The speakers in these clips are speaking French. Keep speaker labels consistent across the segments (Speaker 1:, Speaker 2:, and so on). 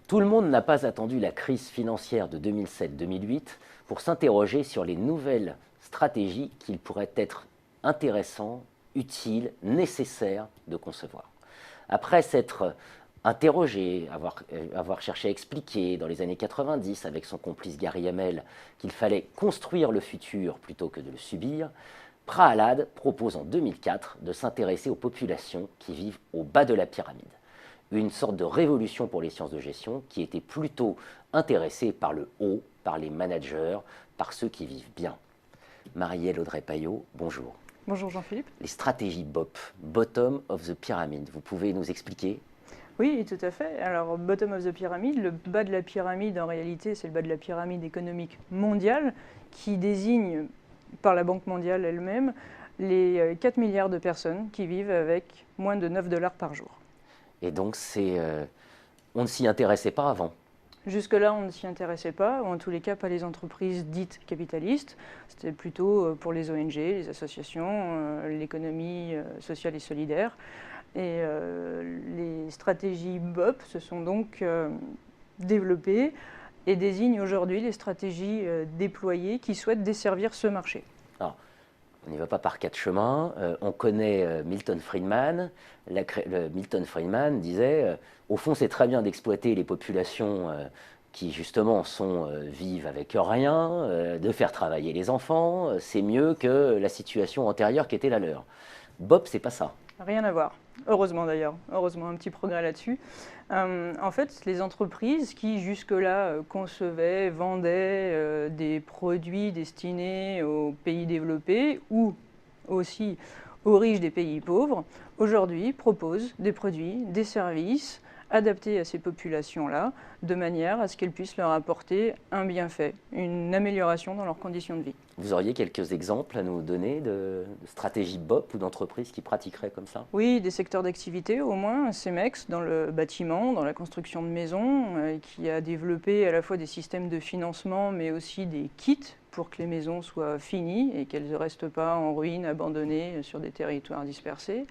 Speaker 1: Tout le monde n'a pas attendu la crise financière de 2007-2008 pour s'interroger sur les nouvelles stratégies qu'il pourrait être intéressant, utile, nécessaire de concevoir. Après s'être interrogé, avoir cherché à expliquer dans les années 90 avec son complice Gary Hamel qu'il fallait construire le futur plutôt que de le subir, Prahalad propose en 2004 de s'intéresser aux populations qui vivent au bas de la pyramide. Une sorte de révolution pour les sciences de gestion qui était plutôt intéressée par le haut, par les managers, par ceux qui vivent bien. Marielle Audrey-Payot, bonjour.
Speaker 2: Bonjour Jean-Philippe.
Speaker 1: Les stratégies BOP, Bottom of the Pyramid, vous pouvez nous expliquer?
Speaker 2: Oui, tout à fait. Alors, bottom of the pyramid, le bas de la pyramide, en réalité, c'est le bas de la pyramide économique mondiale qui désigne, par la Banque mondiale elle-même, les 4 milliards de personnes qui vivent avec moins de 9 dollars par jour.
Speaker 1: Et donc, on ne s'y intéressait pas avant.
Speaker 2: Jusque-là, on ne s'y intéressait pas, ou en tous les cas, pas les entreprises dites capitalistes. C'était plutôt pour les ONG, les associations, l'économie sociale et solidaire. Et les stratégies BOP se sont donc développées et désignent aujourd'hui les stratégies déployées qui souhaitent desservir ce marché.
Speaker 1: Alors, on n'y va pas par quatre chemins. On connaît Milton Friedman. Milton Friedman disait au fond, c'est très bien d'exploiter les populations qui, justement, vivent avec rien, de faire travailler les enfants. C'est mieux que la situation antérieure qui était la leur. BOP, c'est pas ça.
Speaker 2: Rien à voir. Heureusement d'ailleurs. Heureusement, un petit progrès là-dessus. En fait, les entreprises qui jusque-là concevaient, vendaient des produits destinés aux pays développés ou aussi aux riches des pays pauvres, aujourd'hui proposent des produits, des services adaptés à ces populations-là, de manière à ce qu'elles puissent leur apporter un bienfait, une amélioration dans leurs conditions de vie.
Speaker 1: Vous auriez quelques exemples à nous donner de stratégies BOP ou d'entreprises qui pratiqueraient comme ça?
Speaker 2: Oui, des secteurs d'activité au moins. Cemex dans le bâtiment, dans la construction de maisons, qui a développé à la fois des systèmes de financement, mais aussi des kits pour que les maisons soient finies et qu'elles ne restent pas en ruine, abandonnées sur des territoires dispersés.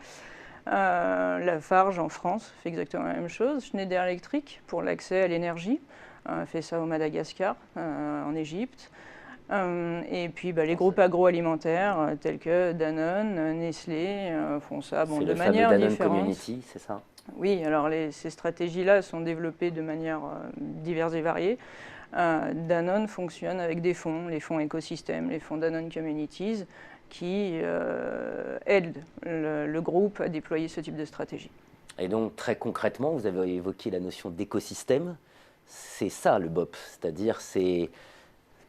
Speaker 2: Lafarge en France fait exactement la même chose. Schneider Electric pour l'accès à l'énergie, fait ça au Madagascar, en Égypte. Et puis les groupes agroalimentaires tels que Danone, Nestlé font ça de manière
Speaker 1: Danone
Speaker 2: différente.
Speaker 1: Community, c'est ça?
Speaker 2: Oui, alors ces stratégies-là sont développées de manière diverse et variée. Danone fonctionne avec des fonds, les fonds écosystèmes, les fonds Danone Communities, qui aident le groupe à déployer ce type de stratégie.
Speaker 1: Et donc très concrètement, vous avez évoqué la notion d'écosystème. C'est ça le BOP, c'est-à-dire c'est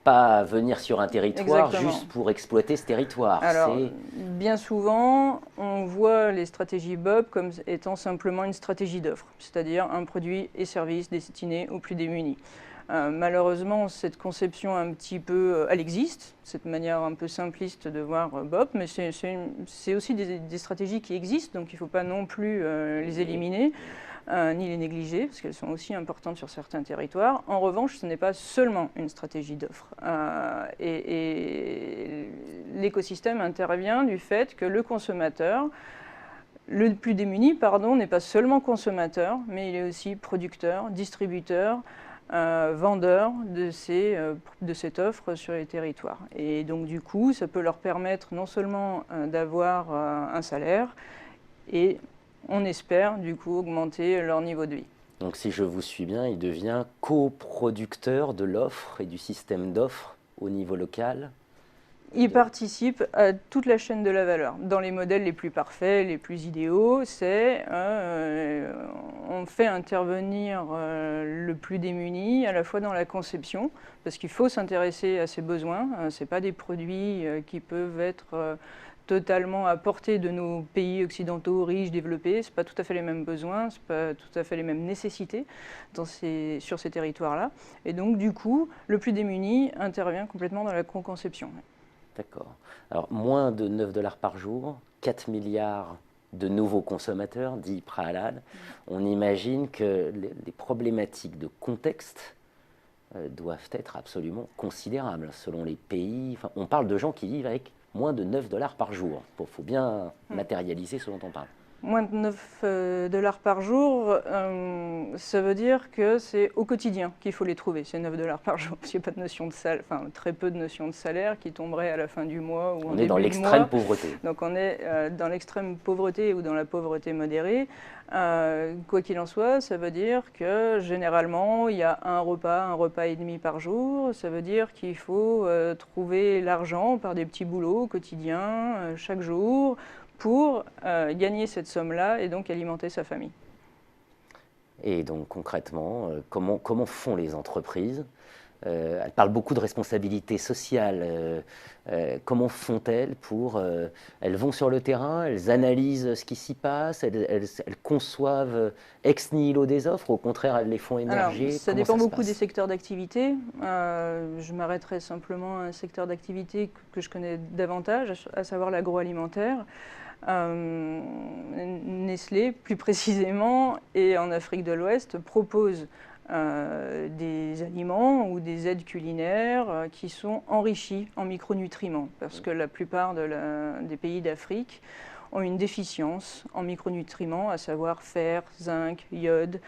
Speaker 1: pas venir sur un territoire
Speaker 2: Exactement.
Speaker 1: juste pour exploiter ce territoire.
Speaker 2: Alors, bien souvent, on voit les stratégies BOP comme étant simplement une stratégie d'offre, c'est-à-dire un produit et service destiné aux plus démunis. Malheureusement, cette conception elle existe, cette manière un peu simpliste de voir BOP, mais c'est aussi des stratégies qui existent, donc il ne faut pas non plus les éliminer. Ni les négliger, parce qu'elles sont aussi importantes sur certains territoires. En revanche, ce n'est pas seulement une stratégie d'offre. Et l'écosystème intervient du fait que le consommateur, le plus démuni, n'est pas seulement consommateur, mais il est aussi producteur, distributeur, vendeur de cette offre sur les territoires. Et donc du coup, ça peut leur permettre non seulement d'avoir un salaire, et on espère du coup augmenter leur niveau de vie.
Speaker 1: Donc si je vous suis bien, il devient coproducteur de l'offre et du système d'offre au niveau local.
Speaker 2: Il participe à toute la chaîne de la valeur. Dans les modèles les plus parfaits, les plus idéaux, on fait intervenir le plus démuni à la fois dans la conception, parce qu'il faut s'intéresser à ses besoins. Ce n'est pas des produits qui peuvent être totalement à portée de nos pays occidentaux riches, développés. Ce n'est pas tout à fait les mêmes besoins, ce n'est pas tout à fait les mêmes nécessités sur ces territoires-là. Et donc, du coup, le plus démuni intervient complètement dans la co-conception.
Speaker 1: D'accord. Alors, moins de 9 dollars par jour, 4 milliards de nouveaux consommateurs, dit Prahalad. On imagine que les problématiques de contexte doivent être absolument considérables selon les pays. Enfin, on parle de gens qui vivent avec moins de 9 dollars par jour. Il faut bien matérialiser ce dont on parle.
Speaker 2: Moins de 9 dollars par jour, ça veut dire que c'est au quotidien qu'il faut les trouver, ces 9 dollars par jour. Parce qu'il n'y a pas de notion de salaire, enfin très peu de notion de salaire qui tomberait à la fin du mois ou en début de mois.
Speaker 1: On est dans l'extrême pauvreté.
Speaker 2: Donc on est dans l'extrême pauvreté ou dans la pauvreté modérée. Quoi qu'il en soit, ça veut dire que généralement il y a un repas et demi par jour. Ça veut dire qu'il faut trouver l'argent par des petits boulots quotidiens chaque jour pour gagner cette somme-là et donc alimenter sa famille.
Speaker 1: Et donc concrètement, comment font les entreprises? Elles parlent beaucoup de responsabilité sociale. Comment font-elles pour... elles vont sur le terrain, elles analysent ce qui s'y passe, elles conçoivent ex nihilo des offres, au contraire, elles les font émerger.
Speaker 2: Alors, ça dépend beaucoup des secteurs d'activité. Je m'arrêterai simplement à un secteur d'activité que je connais davantage, à savoir l'agroalimentaire. Nestlé, plus précisément, et en Afrique de l'Ouest, propose des aliments ou des aides culinaires qui sont enrichis en micronutriments, parce que la plupart des pays d'Afrique ont une déficience en micronutriments, à savoir fer, zinc, iode,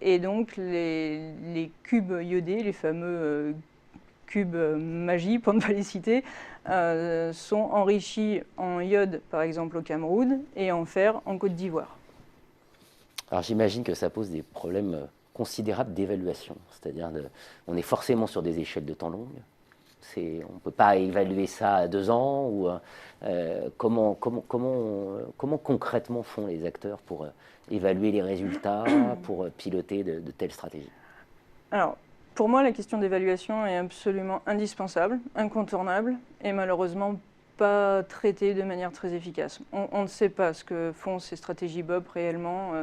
Speaker 2: et donc les cubes iodés, les fameux cubes magie, pour ne pas les citer, sont enrichis en iode, par exemple au Cameroun, et en fer en Côte d'Ivoire.
Speaker 1: Alors j'imagine que ça pose des problèmes considérables d'évaluation, c'est-à-dire on est forcément sur des échelles de temps longues. On ne peut pas évaluer ça à 2 ans. Ou, comment concrètement font les acteurs pour évaluer les résultats, pour piloter de telles stratégies?
Speaker 2: Alors, pour moi, la question d'évaluation est absolument indispensable, incontournable, et malheureusement pas traitée de manière très efficace. On ne sait pas ce que font ces stratégies BOP réellement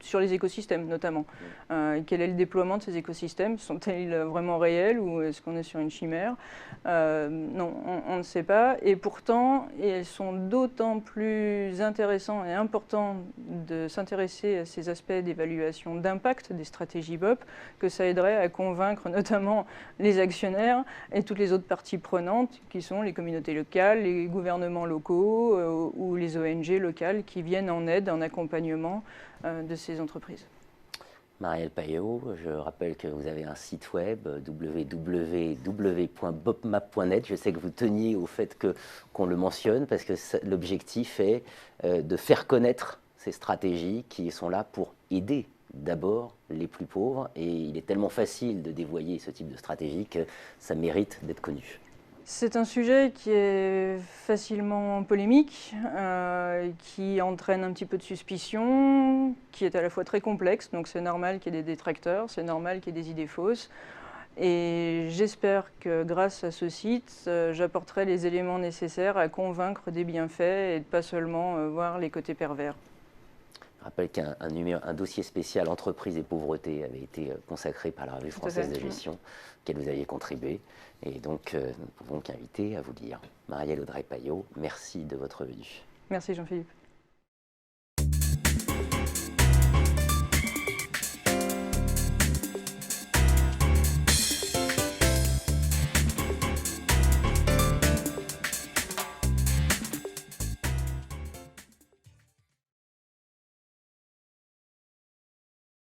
Speaker 2: sur les écosystèmes notamment. Quel est le déploiement de ces écosystèmes? Sont-ils vraiment réels ou est-ce qu'on est sur une chimère? Non, on ne sait pas. Et pourtant, elles sont d'autant plus intéressants et importants de s'intéresser à ces aspects d'évaluation d'impact des stratégies BOP que ça aiderait à convaincre notamment les actionnaires et toutes les autres parties prenantes qui sont les communautés locales, les gouvernements locaux ou les ONG locales qui viennent en aide, en accompagnement de ces entreprises.
Speaker 1: Marielle Paillot, je rappelle que vous avez un site web www.bopmap.net. Je sais que vous teniez au fait qu'on le mentionne parce que l'objectif est de faire connaître ces stratégies qui sont là pour aider d'abord les plus pauvres. Et il est tellement facile de dévoyer ce type de stratégie que ça mérite d'être connu.
Speaker 2: C'est un sujet qui est facilement polémique, qui entraîne un petit peu de suspicion, qui est à la fois très complexe, donc c'est normal qu'il y ait des détracteurs, c'est normal qu'il y ait des idées fausses. Et j'espère que grâce à ce site, j'apporterai les éléments nécessaires à convaincre des bienfaits et de pas seulement voir les côtés pervers.
Speaker 1: Je rappelle qu'un dossier spécial entreprise et pauvreté avait été consacré par la Revue française de gestion, auquel vous aviez contribué. Et donc, nous ne pouvons qu'inviter à vous lire. Marielle Audrey-Paillot, merci de votre venue.
Speaker 2: Merci Jean-Philippe.